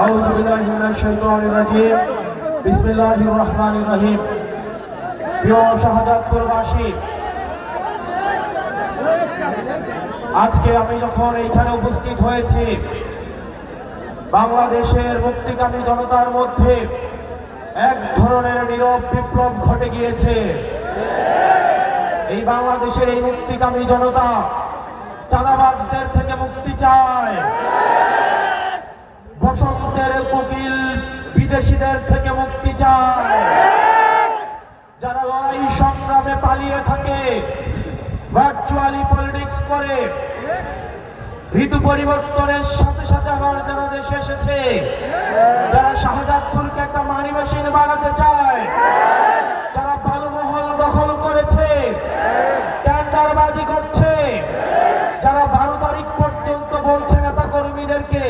আউযু বিল্লাহি মিনাশ শাইতানির রাজীম বিসমিল্লাহির রহমানির রহিম। প্রিয় শাহজাদপুরবাসী, আজকে আমি যখন এইখানে উপস্থিত হয়েছি, বাংলাদেশের মুক্তিকামী জনতার মধ্যে এক ধরনের নীরব বিপ্লব ঘটে গিয়েছে। এই বাংলাদেশের এই মুক্তিকামী জনতা চাঁদাবাজদের থেকে মুক্তি চায়, বসন্তের কোকিল বিদেশিদের থেকে মুক্তি চায়। যারা লড়াই সংগ্রামে পালিয়ে থাকে, ভার্চুয়ালি পলিটিক্স করে, ঋতু পরিবর্তনের সাথে সাথে আবার যারা দেশে এসেছে, যারা শাহজাদপুরকে একটা মানি মেশিন বানাতে চায়, যারা বালুমহল দখল করেছে, টেন্ডারবাজি করছে, যারা 12 তারিখ পর্যন্ত বলছে নেতা কর্মীদেরকে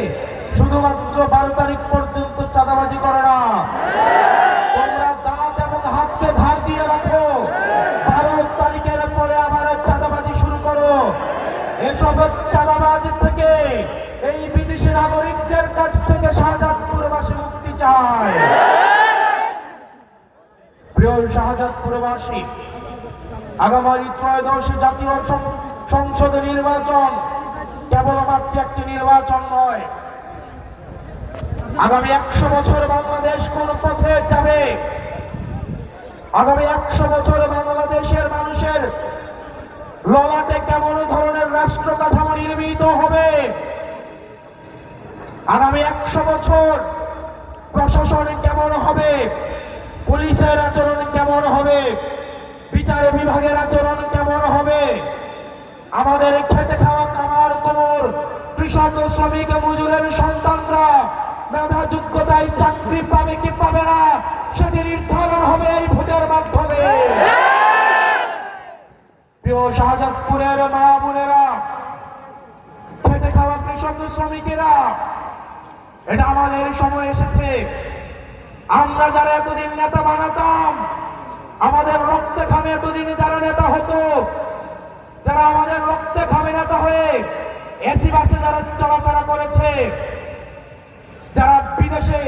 শুধুমাত্র 12 তারিখ পর্যন্ত চাঁদাবাজি করে না, তোমরা দাঁত এবং হাতকে ধার দিয়ে রাখো, 12 তারিখের পরে আবার চাঁদাবাজি শুরু করো। এসব চাঁদাবাজি থেকে, এই বিদেশি নাগরিকদের কাছ থেকে শাহজাদপুরবাসী মুক্তি চায়। প্রিয় শাহজাদপুরবাসী, আগামী ত্রয়োদশ জাতীয় সংসদ নির্বাচন কেবলমাত্র একটি নির্বাচন নয়। আগামী 100 বছর বাংলাদেশ কোন পথে যাবে, আগামী 100 বছর বাংলাদেশের মানুষের ললাটে কেমন ধরনের রাষ্ট্র কাঠামো নির্মিত হবে, আগামী 100 বছর প্রশাসন কেমন হবে, পুলিশের আচরণ কেমন হবে, বিচার বিভাগের আচরণ কেমন হবে, আমাদের খেটে খাওয়া কামার কুমোর কৃষক শ্রমিক মজুরের সন্তানরা মেধা যোগ্যতায় চাকরি পাবে কি পাবে না, সেটি নির্ধারণ হবে এই ভোটের মাধ্যমে। প্রিয় শাহজাদপুরের মা বোনেরা, খেটে খাওয়া কৃষক শ্রমিকেরা, এটা আমাদের সময় এসেছে। আমরা যারা এতদিন নেতা বানাতাম, আমাদের রক্তে ঘামে এতদিন যারা নেতা হতো, যারা আমাদের রক্তে ঘামে নেতা হয়ে এসি বাসে যারা চলাফেরা করেছে, যারা বিদেশে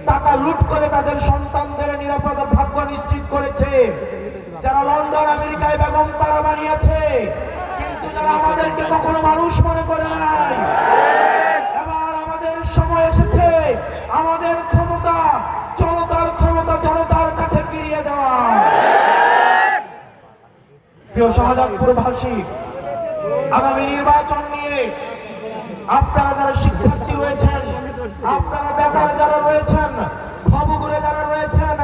টাকা লুট করে তাদের সন্তানদের নিরাপদ ভাগ্য নিশ্চিত করেছে, যারা লন্ডন আমেরিকায় বেগম পাড়া বানিয়েছে, কিন্তু যারা আমাদেরকে কখনো মানুষ মনে করে নাই, এবার আমাদের সময় এসেছে আমাদের ক্ষমতা, জনতার ক্ষমতা জনতার কাছে ফিরিয়ে দেওয়া। প্রিয় শাহজাদপুরবাসী, আগামী নির্বাচন নিয়ে আপনারা যারা শিক্ষার্থী রয়েছেন, আপনারা বেকার যারা রয়েছেন, ভবঘুরে যারা রয়েছেন,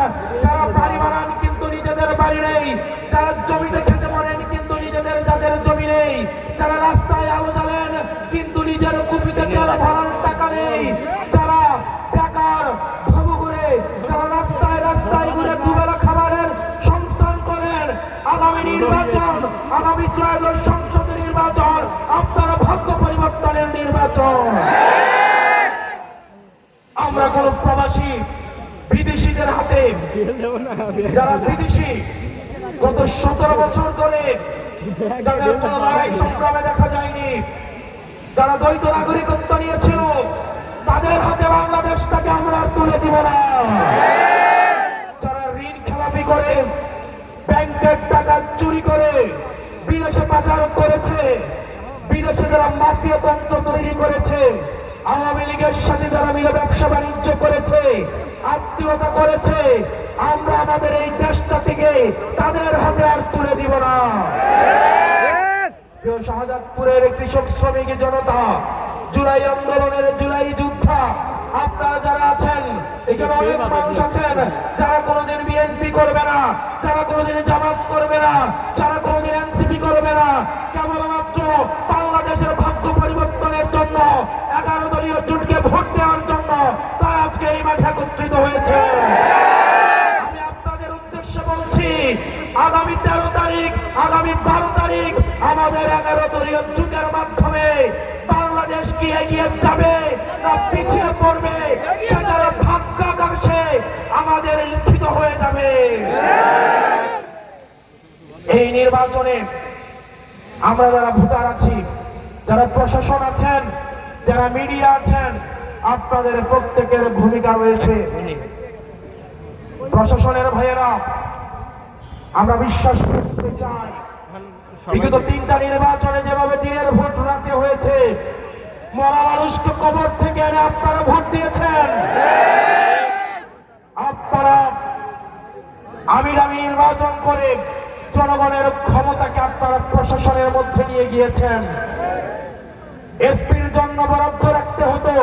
যারা বাড়ি বানান কিন্তু নিজেদের বাড়ি নেই, যারা জমিতে খেতে পারেন কিন্তু নিজেদের যাদের জমি নেই, যারা রাস্তায় আলো জ্বালেন কিন্তু নিজের কুপিতে তেল ভরার টাকা নেই, যারা বেকার ভবঘুরে, যারা রাস্তায় রাস্তায় ঘুরে দুবেলা খাবারের সংস্থান করেন, আগামী নির্বাচন, আগামী ত্রয়োদশ সংসদ নির্বাচন আপনারা ভাগ্য পরিবর্তনের নির্বাচন। আমরা কোন প্রবাসী বিদেশিদের হাতে, যারা বিদেশি গত 17 বছর ধরে যাদের কোন লড়াই সংগ্রামে দেখা যায়নি, যারা দ্বৈত নাগরিকত্ব নিয়েছিল, তাদের হাতে বাংলাদেশটাকে আমরা আর তুলে দিব না। যারা ঋণ খেলাপি করে, ব্যাংকের টাকা চুরি করে বিদেশে পাচার করেছে, বিদেশে যারা মাফিয়া তন্ত্র তৈরি করেছে, আওয়ামী লীগের সাথে যারা মিলে ব্যবসা বাণিজ্য করেছে, আত্মীয়তা করেছে, আমরা আমাদের এই দেশটা থেকে তাদের হাতে আর তুলে দিব না। প্রিয় শাহজাদপুরের কৃষক শ্রমিক জনতা, জুলাই আন্দোলনের জুলাই যোদ্ধা আপনারা যারা আছেন, এখানে অনেক মানুষ আছেন যারা কোনোদিন বিএনপি করবে না, যারা কোনোদিন জামাত করবে না, যারা কোনোদিন এনসিপি করবে না, কেবলমাত্র বাংলাদেশের ভাগ্য পরিবর্তনের জন্য 11 দলীয় জোটকে ভোট দেওয়ার জন্য তারা আজকে এই মাঠে একত্রিত হয়েছে। আমি আপনাদের উদ্দেশ্যে বলছি, আগামী 13 তারিখ, আগামী 12 তারিখ আমাদের 11 দলীয় জোটের মাধ্যমে বাংলাদেশ কি এগিয়ে যাবে না পিছিয়ে পড়বে, সেটার ভাগ্যাকাশে আমাদের লিখিত হয়ে যাবে। এই নির্বাচনে আমরা যারা ভোটার আছি, যারা প্রশাসন আছেন, যারা মিডিয়া আছেন, আপনাদের প্রত্যেকের ভূমিকা রয়েছে। প্রশাসনের ভাইয়েরা, আমরা বিশ্বাস করতে চাই বিগত 3টা নির্বাচনে যেভাবে দিনের ভোট রাতে হয়েছে, মরা মানুষকে কবর থেকে এনে আপনারা ভোট দিয়েছেন। আপনারা আমিরামি নির্বাচন করে জনগণের ক্ষমতাকে আপনারা প্রশাসনের মধ্যে নিয়ে গিয়েছেন। এসপির জন্য বরাদ্দ রাখতে হতো,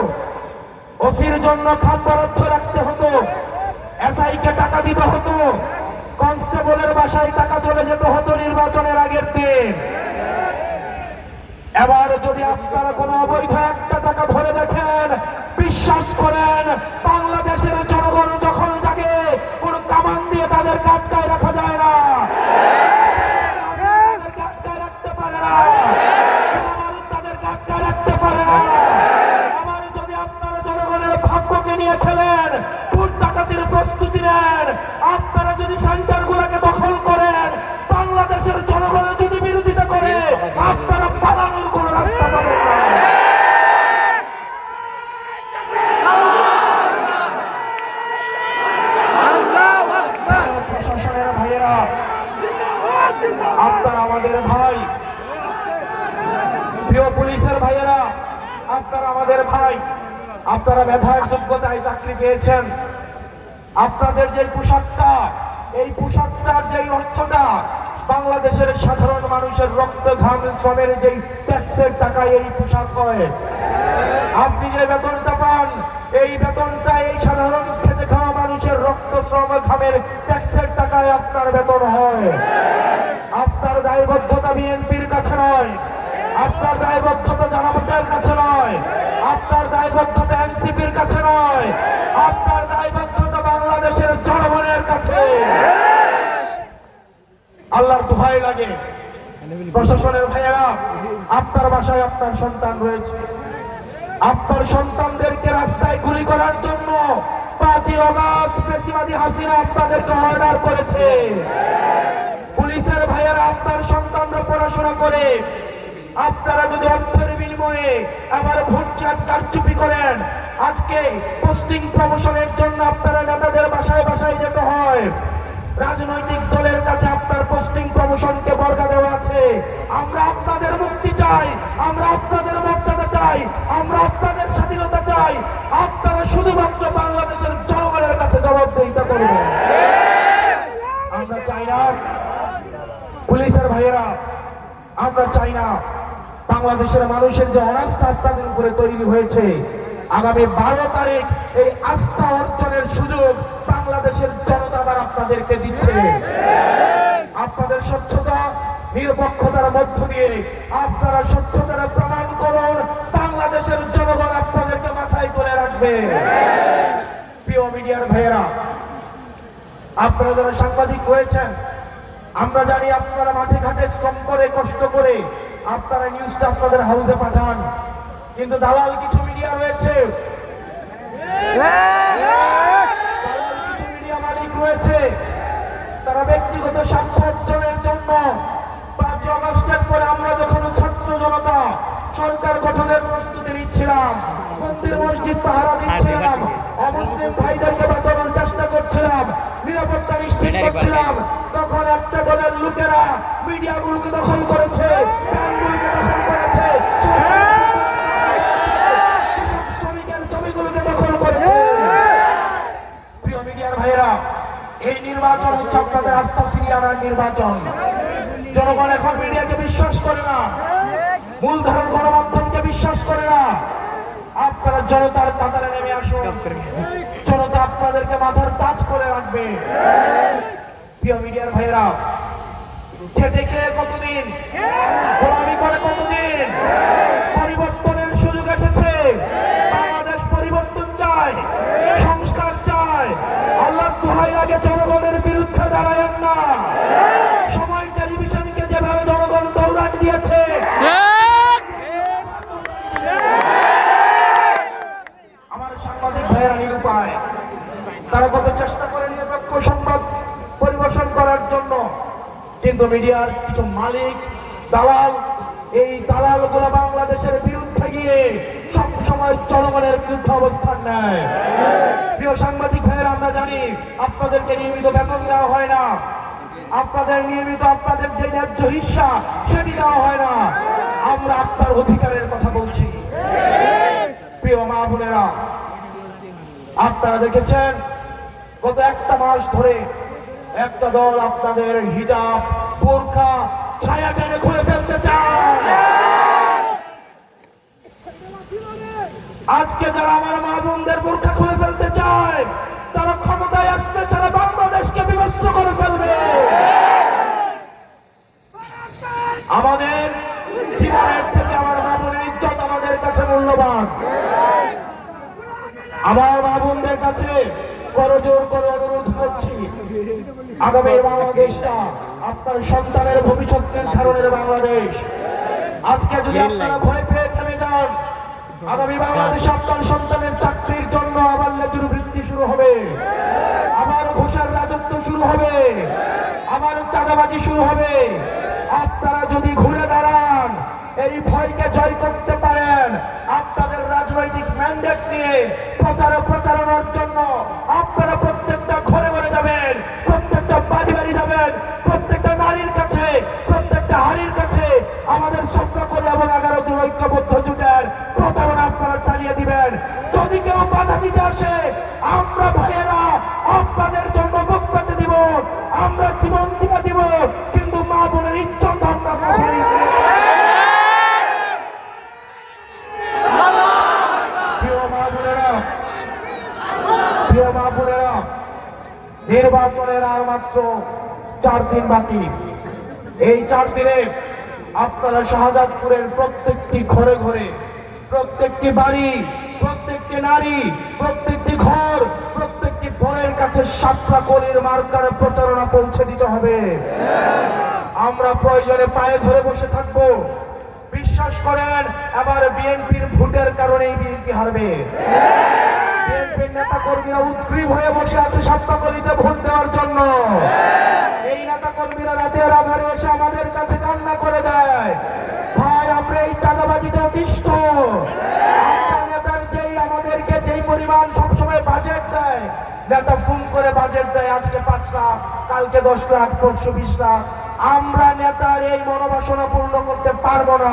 ওসির জন্য খাত বরাদ্দ রাখতে হতো, এসআই কে টাকা দিতে হতো, কনস্টেবলের বাসায় টাকা চলে যেতে হতো নির্বাচনের আগের দিন। এবার যদি আপনারা কোনো অবৈধ একটা টাকা ধরে দেখেন, বিশ্বাস করেন বাংলাদেশের জনগণ যখন জাগে, কোন কামান দিয়ে তাদের গাটকায় রাখা যায় না, গাটকায় রাখতে পারে না, তাদের গাটকায় রাখতে পারে না। আবার যদি আপনারা জনগণের ভাগ্যকে নিয়ে খেলেন, ভোট ডাকাতির প্রস্তুতি নেন, আপনারা যদি সেন্টার গুলাকে দখল করেন, বাংলাদেশের জনগণের যদি বিরোধিতা করে, আপনারা পালানোর কোন রাস্তা পাবেন না। প্রশাসনের ভাইয়েরা, আপনারা আমাদের ভাই, প্রিয় পুলিশের ভাইয়েরা, আপনারা আমাদের ভাই, আপনারা মেধার যোগ্যতায় চাকরি পেয়েছেন। আপনাদের যে পোশাকটা, এই পোশাকটার যে অর্থটা বাংলাদেশের সাধারণ মানুষের রক্ত ঘাম শ্রমের যেই ট্যাক্সের টাকায় এই পোশাক হয়। আপনি যে বেতনটা পান, এই বেতনটা এই সাধারণ খেতে খাওয়া মানুষের রক্ত শ্রম ঘামের ট্যাক্সের টাকায় আপনার বেতন হয়। আপনার দায়বদ্ধতা বিএনপির কাছে নয়, আপনার দায়বদ্ধতা জামাতের কাছে নয়, আপনার দায়বদ্ধতা এনসিপির কাছে নয়, আপনার দায়বদ্ধতা বাংলাদেশের জনগণের কাছে। আল্লাহর দোহাই লাগে, প্রশাসনের ভাইয়েরা, আপনার বাসায় আপনার সন্তান রয়েছে, আপনার সন্তানদেরকে রাস্তায় গুলি করার জন্য 5ই আগস্ট ফ্যাসিবাদী হাসিনা আপনাদেরকে অর্ডার করেছে। পুলিশের ভাইয়েরা, আপনার সন্তানরা পড়াশোনা করে, আপনারা যদি অর্থের বিনিময়ে আবার ভোট কারচুপি করেন, আজকে পোস্টিং প্রমোশনের জন্য আপনারা নেতাদের বাসায় বাসায় যেতে হয়। রাজনৈতিক দলের কাছে আপনার পোস্টিং প্রমোশনকে বর্গা দেওয়া আছে। আমরা আপনাদের মুক্তি চাই, আমরা আপনাদের মর্যাদা চাই, আমরা আপনাদের স্বাধীনতা চাই। আপনারা শুধুমাত্র বাংলাদেশের জনগণের কাছে জবাবদিহিতা করবেন। আমরা চাই না, পুলিশের ভাইয়েরা, আমরা চাই না বাংলাদেশের মানুষের যে অনাস্থা আপনাদের উপরে তৈরি হয়েছে, আগামী 12 তারিখ এই আস্থা অর্জনের সুযোগ বাংলাদেশের জনতা আবার আপনাদেরকে দিচ্ছে। আপনাদের স্বচ্ছতা নিরপেক্ষতার মধ্য দিয়ে আপনারা স্বচ্ছতার প্রমাণ করুন, বাংলাদেশের জনগণ আপনাদেরকে মাথায় তুলে রাখবে। প্রিয় মিডিয়ার ভাইয়েরা, আপনারা যারা সাংবাদিক রয়েছেন, আমরা জানি আপনারা মাঠে ঘাটে শ্রম করে কষ্ট করে আপনারা নিউজটা আপনাদের হাউসে পাঠান, কিন্তু দালাল কিছু মিডিয়া রয়েছে, দালাল কিছু মিডিয়া মালিক রয়েছে, তারা ব্যক্তিগত স্বার্থ অর্জনের জন্য 5 আগস্টের পরে আমরা যখন ছাত্র জনতা সরকার গঠনের প্রস্তুতি নিচ্ছিলাম, মন্দির মসজিদ পাহারা দিচ্ছিলাম, অমুসলিম ভাইদেরকে বাঁচানোর চেষ্টা করছিলাম, নিরাপত্তা নিশ্চিত করছিলাম, তখন একটা দলের লোকেরা মিডিয়াগুলোকে দখল করেছে, ব্যাংকগুলোকে দখল করেছে, শ্রমিকের জমিগুলোকে দখল করেছে। প্রিয় মিডিয়ার ভাইয়েরা, এই নির্বাচন হচ্ছে আপনাদের আস্থা ফিরিয়ে আনার নির্বাচন। জনগণ এখন মিডিয়াকে বিশ্বাস করে না, মূলধারার গণমাধ্যমকে বিশ্বাস করে না। আপনারা জনতার কাতারে নেমে আসুন, জনতা আপনাদেরকে মাথার তাজ করে রাখবে। প্রিয় মিডিয়ার ভাইয়েরা, চেটে খেয়ে কতদিন, গোলামি করে কতদিন, পরিবর্তনের সুযোগ এসেছে। বাংলাদেশ পরিবর্তন চায়, সংস্কার চায়। আল্লাহর দোহাই লাগে, জনগণের বিরুদ্ধে দাঁড়ায়েন না। সময় টেলিভিশনকে যেভাবে জনগণ দৌড়ানি দিয়েছে, আমার সাংবাদিক ভাইয়েরা নিরুপায়, তারা কত চেষ্টা করে নিরপেক্ষ সংবাদ পরিবেশন করার জন্য, কিন্তু মিডিয়ার কিছু মালিক, দালাল, এই দালালগুলো বাংলাদেশের বিরুদ্ধে গিয়ে সব সময় জনগণের বিরুদ্ধে অবস্থান নেয়। প্রিয় সাংবাদিক ভাইয়েরা, আমরা জানি আপনাদেরকে নিয়মিত বেতন দেওয়া হয় না, আপনাদের নিয়মিত আপনাদের যে ন্যায্য হিস্সা সেটি দেওয়া হয় না। আমরা আপনার অধিকারের কথা বলছি। প্রিয় মা বোনেরা, আপনারা দেখেছেন গত একটা মাস ধরে একটা দল আপনাদের হিজাব, বোরকা, ছায়া টেনে খুলে ফেলতে চায়। আজকে যারা আমার মা বোনদের বোরকা খুলে ফেলতে চায়, তারা ক্ষমতায় আসতে সারা বাংলাদেশকে বিভক্ত করে ফেলবে। আমাদের জীবনের থেকে আমার মা বোনের ইজ্জত আমাদের কাছে মূল্যবান। আমার মা বোনদের কাছে করজোর করে অনুরোধ করছি, আগামী বাংলাদেশটা আপনার সন্তানের ভবিষ্যৎ নির্ধারণের বাংলাদেশ। আজকে যদি আপনারা ভয় পেয়ে থেমে যান, আগামী বাংলাদেশে আপনার সন্তানের চাকরির জন্য আবার লেজুর বৃত্তি শুরু হবে, আবার ঘুষের রাজত্ব শুরু হবে, আবার চাঁদাবাজি শুরু হবে। আপনারা যদি ঘুরে দাঁড়ান, এই ভয়কে জয় করতে পারেন, আপনাদের রাজনৈতিক ম্যান্ডেট নিয়ে প্রচারণার জন্য আপনারা প্রত্যেকটা ঘরে ঘরে যাবেন, প্রত্যেকটা বাড়ি বাড়ি যাবেন, প্রত্যেকটা নারীর কাছে, প্রত্যেকটা হাড়ির কাছে আমাদের স্বপ্নকলি এবং 11 দিন ঐক্যবদ্ধ জোটের প্রচারণা আপনারা চালিয়ে দিবেন। যদি কেউ বাধা দিতে আসে, আমরা ভাইয়েরা আপনাদের জন্য বুক পেতে দিব, আমরা জীবন দিয়ে দিব, কিন্তু মা বোনের ইজ্জত আমরা কখনোই নির্বাচনের আর মাত্র 4 দিন বাকি। এই 4 দিনে আপনারা শাহজাদপুরের প্রত্যেকটি ঘরে ঘরে, প্রত্যেকটি বাড়ি, প্রত্যেকটি নারী, প্রত্যেকটি ঘর, প্রত্যেকটি বোনের কাছে সাতরাকলির মার্কার প্রচারণা পৌঁছে দিতে হবে। আমরা প্রয়োজনে পায়ে ধরে বসে থাকব। বিশ্বাস করেন, এবার বিএনপির ভোটের কারণেই বিএনপি হারবে। বিএনপির নেতা কর্মীরা উৎগ্রীব হয়ে বসে আছে সাতরাকলিতে ভোট দেওয়ার জন্য। এই নেতা কর্মীরা রাতের আধারে এসে আমাদের কাছে কান্না করে দেয়, ভাই আমরা এই চাঁদাবাজিতে অতিষ্ঠ। আপনার নেতার যেই পরিমাণ সবসময় বাজেট দেয়, নেতা ফোন করে বাজেট দেয়, আজকে 5 লাখ, কালকে 10 লাখ, পরশু 20 লাখ। আমরা নেতার এই মনোবাসনা পূর্ণ করতে পারবো না।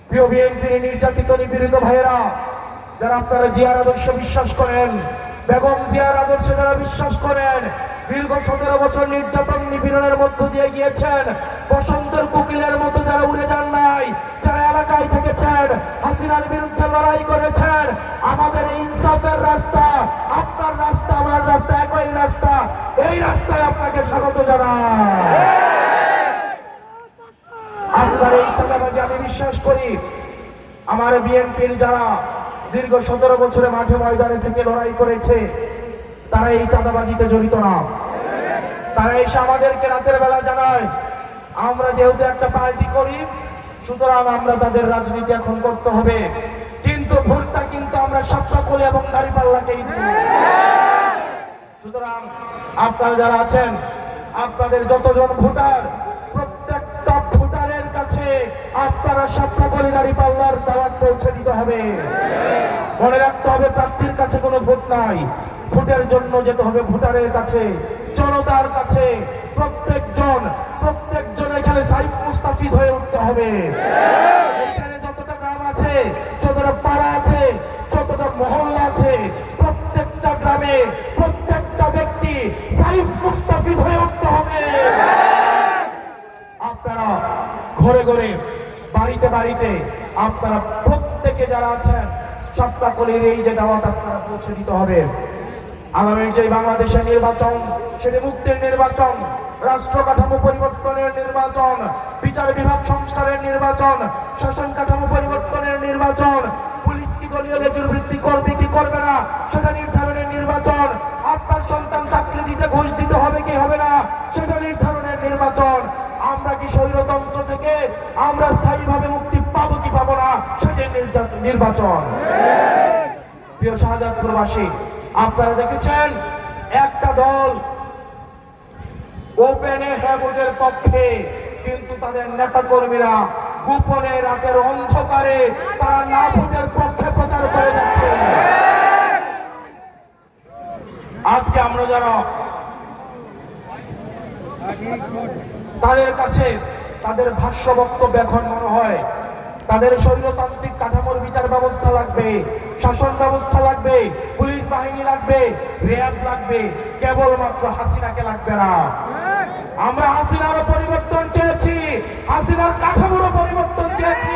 প্রিয় বিএনপির নির্যাতিত নিপীড়িত ভাইয়েরা, যারা আপনারা জিয়ার আদর্শ বিশ্বাস করেন, বেগম জিয়ার আদর্শে যারা বিশ্বাস করেন, দীর্ঘ 17 বছর নির্যাতন নিপীড়নের মধ্য দিয়ে গিয়েছেন, বসন্তের কোকিলের মতো যারা উড়ে যান নাই, যারা এলাকায় থেকেছেন, হাসিনার বিরুদ্ধে লড়াই করেছেন, আমাদের ইনসাফের রাস্তা, আপনার রাস্তা, আমার রাস্তা একই রাস্তা, এই রাস্তায় আপনাকে স্বাগত জানাই। আপনার এই চাঁদাবাজি আমি বিশ্বাস করি, আমার বিএনপির যারা দীর্ঘ 17 বছরে মাঠে ময়দানে থেকে লড়াই করেছে, তারা এই চাঁদাবাজিতে জড়িত না। তারা এসে আমাদেরকে রাতের বেলা জানায়, আমরা যেহেতু একটা পার্টি করি, সুতরাং আমরা তাদের রাজনীতি এখন করতে হবে, কিন্তু ভোটটা কিন্তু আমরা সাতরাকলি এবং দাঁড়িপাল্লাকেই দিব। সুতরাং আপনারা যারা আছেন, আপনাদের যতজন ভোটার, প্রত্যেকটা ভোটারের কাছে আপনারা সাতরাকলি দাঁড়িপাল্লার দাওয়াত পৌঁছে দিতে হবে। মনে রাখতে হবে, প্রার্থীর কাছে কোনো ভোট নাই, ভোটের জন্য যেতে হবে ভোটারের কাছে, জনতার কাছে। প্রত্যেকজন এখানে সাইফ মুস্তাফিজ হয়ে উঠতে হবে। এখানে যতটা গ্রাম আছে, যতটা পাড়া আছে, যতটা মহল্লা আছে, প্রত্যেকটা গ্রামে প্রত্যেকটা ব্যক্তি সাইফ মুস্তাফিজ হয়ে উঠতে হবে। আপনারা ঘরে ঘরে, বাড়িতে বাড়িতে, আপনারা প্রত্যেকে যারা আছেন, সাতরাকলির এই যে দাওয়াত আপনারা পৌঁছে দিতে হবে। আগামী যে বাংলাদেশের নির্বাচন, সেটি মুক্তির নির্বাচন, রাষ্ট্র কাঠামো পরিবর্তনের নির্বাচন, বিচার বিভাগ সংস্কারের নির্বাচন, শাসন কাঠামো পরিবর্তনের নির্বাচন, পুলিশ কি দলীয় লেজুর বৃত্তি করবে কি করবে না সেটা নির্ধারণের নির্বাচন, আপনার সন্তান চাকরি দিতে ঘুষ দিতে হবে কি হবে না সেটা নির্ধারণের নির্বাচন, আমরা কি স্বৈরতন্ত্র থেকে আমরা স্থায়ীভাবে মুক্তি পাবো কি পাবো না সেটা নির্বাচন। প্রিয় শাহজাদপুরবাসী, আপনারা দেখেছেন একটা দল ওপেনে হ্যাঁ ভোটের পক্ষে, কিন্তু তাদের নেতা কর্মীরা গোপনে রাতের অন্ধকারে তারা না ভোটের পক্ষে প্রচার করে যাচ্ছে। আজকে আমরা যারা তাদের কাছে তাদের ভাষ্য বক্তব্য এখন মনে হয় তাদের স্বৈরতান্ত্রিক কাঠামোর বিচার ব্যবস্থা লাগবে, শাসন ব্যবস্থা লাগবে, পুলিশ বাহিনী লাগবে, র্যাব লাগবে, কেবলমাত্র হাসিনাকে লাগবে না। আমরা হাসিনারও পরিবর্তন চেয়েছি, হাসিনার কাঠামোরও পরিবর্তন চেয়েছি,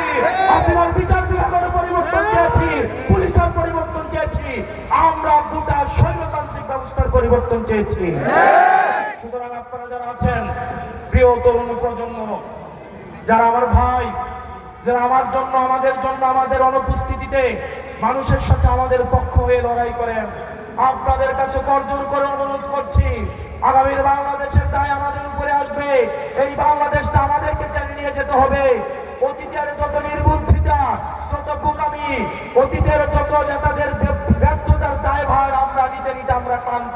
হাসিনার বিচার বিভাগের পরিবর্তন চেয়েছি, পুলিশের পরিবর্তন চেয়েছি, আমরা গোটা স্বৈরতান্ত্রিক ব্যবস্থার পরিবর্তন চেয়েছি। সুতরাং আপনারা যারা আছেন, প্রিয় তরুণ প্রজন্ম, যারা আমার ভাই, যারা আমার জন্য, আমাদের জন্য, আমাদের অনুপস্থিতিতে মানুষের সাথে আমাদের পক্ষ হয়ে লড়াই করেন, আপনাদের কাছে করজোর করে অনুরোধ করছি, আগামীর বাংলাদেশের দায় আমাদের উপরে আসবে। এই বাংলাদেশটা আমাদেরকে টেনে নিয়ে যেতে হবে। অতীতের যত নির্বুদ্ধিতা, যত বোকামি, অতীতের যত নেতাদের ব্যর্থতার দায়ভার আমরা নিতে নিতে আমরা ক্লান্ত।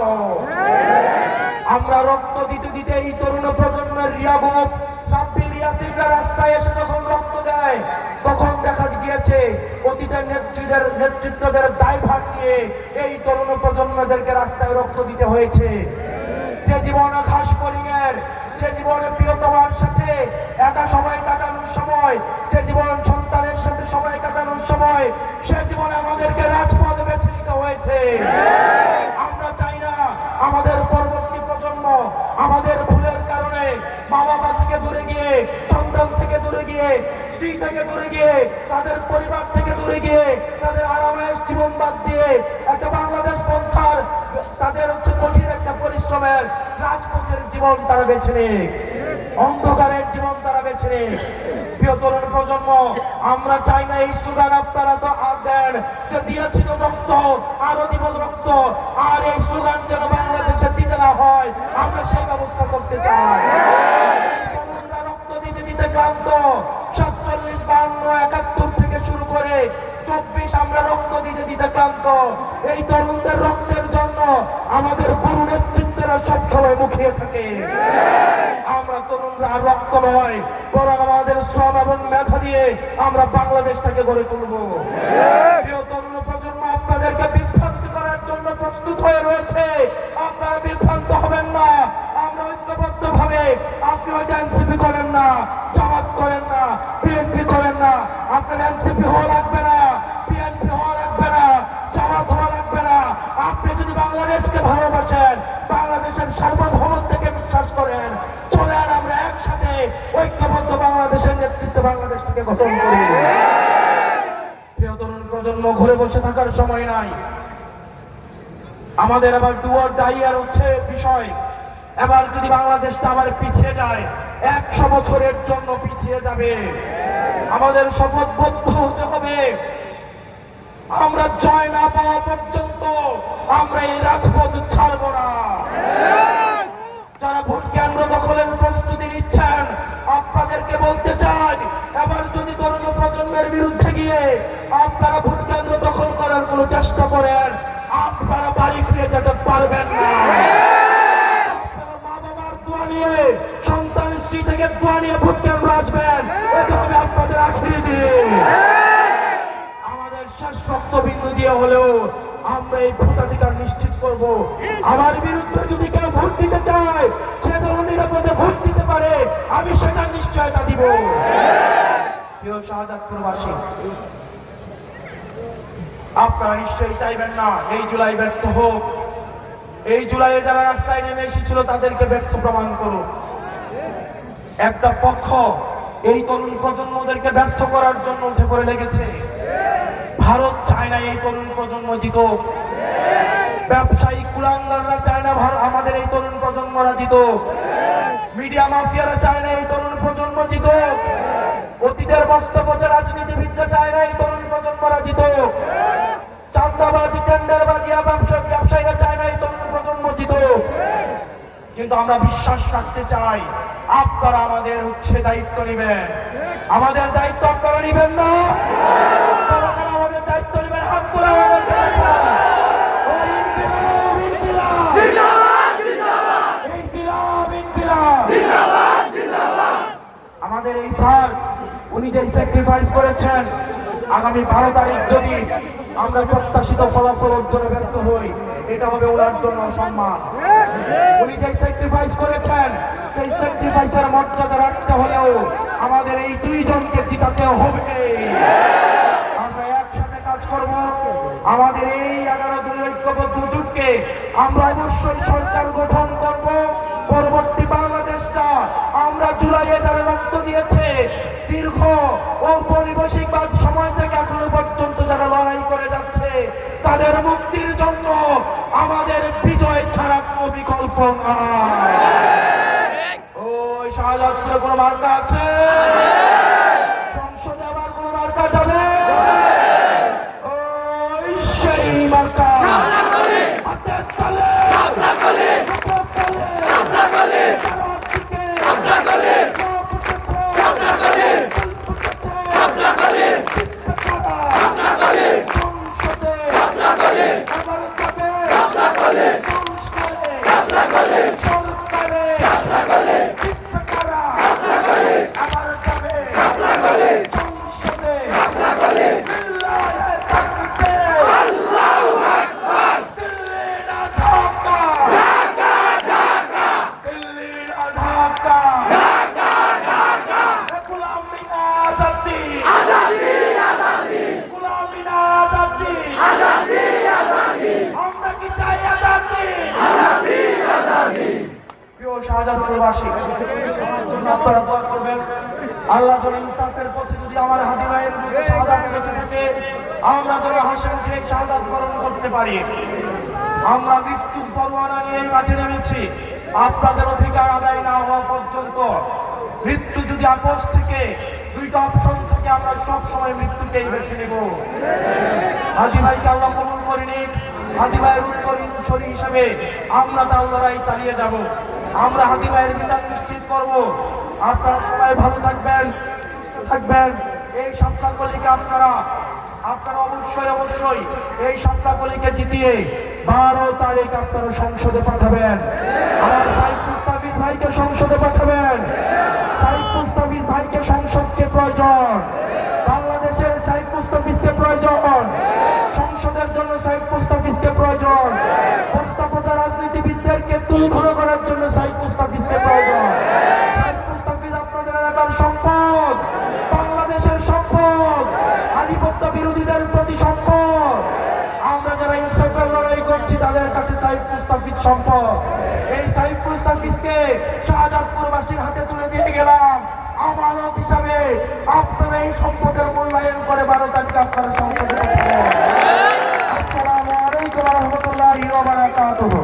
আমরা রক্ত দিতে দিতে এই তরুণ প্রজন্মের রিয়াগুপ সাব্বির ইয়াসিনরা রাস্তায় এসে যখন রক্ত দেয়, তখন দেখা গিয়েছে অতীতের নেতৃত্বদের দায়ভার নিয়ে এই তরুণ প্রজন্মদেরকে রাস্তায় রক্ত দিতে হয়েছে। যে জীবন ঘাস ফড়িংয়ের, যে জীবন প্রিয়তমার সাথে একা সময় কাটানোর সময়, যে জীবন সন্তানের সাথে সময় কাটানোর সময়, সে জীবনে আমাদেরকে রাজপথ বেছে নিতে হয়েছে। আমরা চাই না আমাদের পরবর্তী প্রজন্ম আমাদের ভুলের কারণে মা বাবা থেকে দূরে গিয়ে, সন্তান থেকে দূরে গিয়ে, স্ত্রী থেকে দূরে গিয়ে, তাদের পরিবার থেকে দূরে গিয়ে, তাদের আরামায়েশ জীবন বাদ দিয়ে একটা বাংলাদেশ পন্থার তাদের কঠিন একটা পরিশ্রমের রাজপথের জীবন তারা বেছে নিক, অন্ধকারের জীবন তারা বেছে নিক। প্রিয় তরুণ প্রজন্ম, আমরা চাই না এই স্লোগান আপনারা তো আর দেন যে দিয়েছি তো রক্ত, আরো দিব রক্ত, আর এই স্লোগান যেন বাংলাদেশে দিতে না হয়, আমরা সেই ব্যবস্থা করতে চাই। এই তরুণরা রক্ত দিতে দিতে ক্লান্ত। 47, 52, 71 থেকে শুরু করে 24 আমরা রক্ত দিতে দিতে ক্লান্ত। এই তরুণদের রক্তের জন্য আমাদের গুরু নেতৃত্বরা সবসময় মুখিয়ে থাকে। আমরা তরুণরা রক্ত নয়, বরং আমাদের শ্রম এবং মেধা দিয়ে আমরা বাংলাদেশটাকে গড়ে তুলব। প্রিয় তরুণ প্রজন্ম, আপনাদেরকে বিভ্রান্ত করার জন্য প্রস্তুত হয়ে রয়েছে, আপনারা বিভ্রান্ত হবেন না। আমরা ঐক্যবদ্ধ ভাবে, আপনি হয়তো এনসিপি করেন না, জামাত করেন না, বিএনপি করেন না, আপনার এনসিপি হওয়া লাগবে না, বিএনপি হওয়া লাগবে না, জামাত হওয়া লাগবে না। আপনি যদি বাংলাদেশকে ভালোবাসেন, বাংলাদেশের সার্বভৌমত্বকে বিশ্বাস করেন, চলেন আমরা একসাথে ঐক্যবদ্ধ বাংলাদেশের নেতৃত্বে বাংলাদেশটাকে গঠন করি। প্রিয় তরুণ প্রজন্ম, ঘরে বসে থাকার সময় নাই। আমাদের আবার ডু অর ডাই এর হচ্ছে বিষয়। এবার যদি বাংলাদেশটা আবার পিছিয়ে যায়, 100 বছরের জন্য পিছিয়ে যাবে। আমাদের শপথবদ্ধ হতে হবে, আমরা জয় না পাওয়া পর্যন্ত আমরা এই রাজপথ ছাড়ব না। যারা ভোট কেন্দ্র দখলের প্রস্তুতি নিচ্ছেন, আপনাদেরকে বলতে চাই, এবার যদি তরুণ প্রজন্মের বিরুদ্ধে গিয়ে আপনারা ভোট কেন্দ্র দখল করার কোনো চেষ্টা করেন, আপনারা বাড়ি ফিরে যেতে পারবেন না। আপনারা মা বাবার দোয়া নিয়ে, সন্তান স্ত্রী থেকে দোয়া নিয়ে ভোট কেন্দ্র আসবেন, এটা হবে আপনাদের আখিরি দিন। আমাদের শেষ রক্তবিন্দু দিয়ে হলেও আমরা এই ভোটাধিকার নিশ্চিত করব। আমার বিরুদ্ধে যদি কেউ ভোট দিতে চায়, সে যেন নিরাপদে ভোট দিতে পারে, আমি সেটার নিশ্চয়তা দিব। প্রিয় শাহজাদপুরবাসী, আপনারা নিশ্চয়ই চাইবেন না এই জুলাই ব্যর্থ হোক। এই জুলাইয়ে যারা রাস্তায় নেমে এসেছিল তাদেরকে ব্যর্থ প্রমাণ করুন। একটা পক্ষ এই তরুণ প্রজন্মদেরকে ব্যর্থ করার জন্য উঠে পড়ে লেগেছে। ভারত চায় না এই তরুণ প্রজন্ম জিতুক, ব্যবসায়ী কুলাঙ্গাররা চায় না আমাদের এই তরুণ প্রজন্মরা জিতুক, মিডিয়া মাফিয়ারা চায় না এই তরুণ প্রজন্ম জিতুক, অতীতের বাস্তবতা রাজনীতিবিদরা চায় না এই তরুণ প্রজন্মরা জিতুক, চাঁদাবাজি, টেন্ডারবাজি, ব্যবসায়ীরা চায় না এই তরুণ প্রজন্ম জিতুক। কিন্তু আমরা বিশ্বাস রাখতে চাই, আপনারা আমাদের দায়িত্ব নেবেন। আমাদের দায়িত্ব আপনারা নেবেন না? আমাদের দায়িত্ব নেবেন, হাত তুলে আমাদের আমাদের এই স্যার, উনি যে যে স্যাক্রিফাইস করেছেন, আগামী 12 তারিখ যদি আমরা প্রত্যাশিত ফলাফল অর্জনে ব্যর্থ হই, এটা হবে ওনার জন্য সম্মান। উনি যে স্যাক্রিফাইস করেছেন, সেই স্যাক্রিফাইসের মর্যাদা রাখতে হলেও আমাদের এই দুইজনকে জিতাতে হবে। আমরা একসাথে কাজ করব। আমাদের এই 11 দলীয় ঐক্যবদ্ধ জোটকে আমরা অবশ্যই সরকার গঠন করব। পরবর্তী বাংলাদেশটা আমরা জুলাইয়ে যারা রক্ত দিয়েছে, দীর্ঘ ঔপনিবেশিকবাদ সময় থেকে এখনো পর্যন্ত যারা লড়াই করে যাচ্ছে, তাদের মুক্তির জন্য আমাদের বিজয় ছাড়া কোনো বিকল্প নাই। ওই শাহজাদপুরে কোনো মার্কা আছে? সংসদে আবার কোনো মার্কা যাবে? ওই সেই মার্কা হাতের তালে শাহজাদপুরবাসী, আমার জন্য আপনারা দোয়া করবেন। আল্লাহ যেন ইনসাফের পথে যদি আমার হাদি ভাইয়ের মধ্যে শাহাদাত বেঁচে থাকে, আমরা যেন হাসি মুখে শাহাদাত বরণ করতে পারি। আমরা মৃত্যু পরোয়ানা নিয়ে এই মাঠে নেমেছি আপনাদের অধিকার আদায় না হওয়া পর্যন্ত। মৃত্যু যদি আপোষ থেকে দুইটা অপশন থেকে আমরা সব সময় মৃত্যুকেই বেছে নেব। হাদি ভাইকে আল্লাহ কবুল করে নিক। হাদি ভাইয়ের উত্তরসূরি হিসেবে আমরা তার লড়াই চালিয়ে যাব। আমরা হাদি ভাইয়ের বিচার নিশ্চিত করব। আপনারা সবাই ভালো থাকবেন, সুস্থ থাকবেন। এই সাপলাকলিকে আপনারা অবশ্যই এই সাপলাকলিকে জিতিয়ে 12 তারিখ আপনারা সংসদে পাঠাবেন। আমার সাইফ মুস্তাফিজ ভাইকে সংসদে পাঠাবেন। সাইফ মুস্তাফিজ ভাইকে সংসদকে প্রয়োজন। বাংলাদেশের সাইফ মুস্তাফিজকে প্রয়োজন। সংসদের জন্য সাইফ মুস্তাফিজকে প্রয়োজন। বস্তাপচা রাজনীতিবিদদেরকে তুলঘোড়া করার জন্য সাইফ মুস্তাফিজকে প্রয়োজন। সাইফ মুস্তাফিজ আপনাদের এলাকার সম্পদ, বাংলাদেশের সম্পদ, আধিপত্য বিরোধীদের প্রতি সম্পদ। আমরা যারা ইনসাফের লড়াই করছি তাদের কাছে সাইফ মুস্তাফিজ সম্পদ। এই সাইফ মুস্তাফিজকে শাহজাদপুরবাসীর হাতে তুলে দিয়ে গেলাম আমানত হিসাবে। আপনারা এই সম্পদের মূল্যায়ন করে 12 তারিখ আপনারা সংসদে পাঠাবেন। আসসালামু আলাইকুম ওয়া রাহমাতুল্লাহি ওয়া বারাকাতুহু।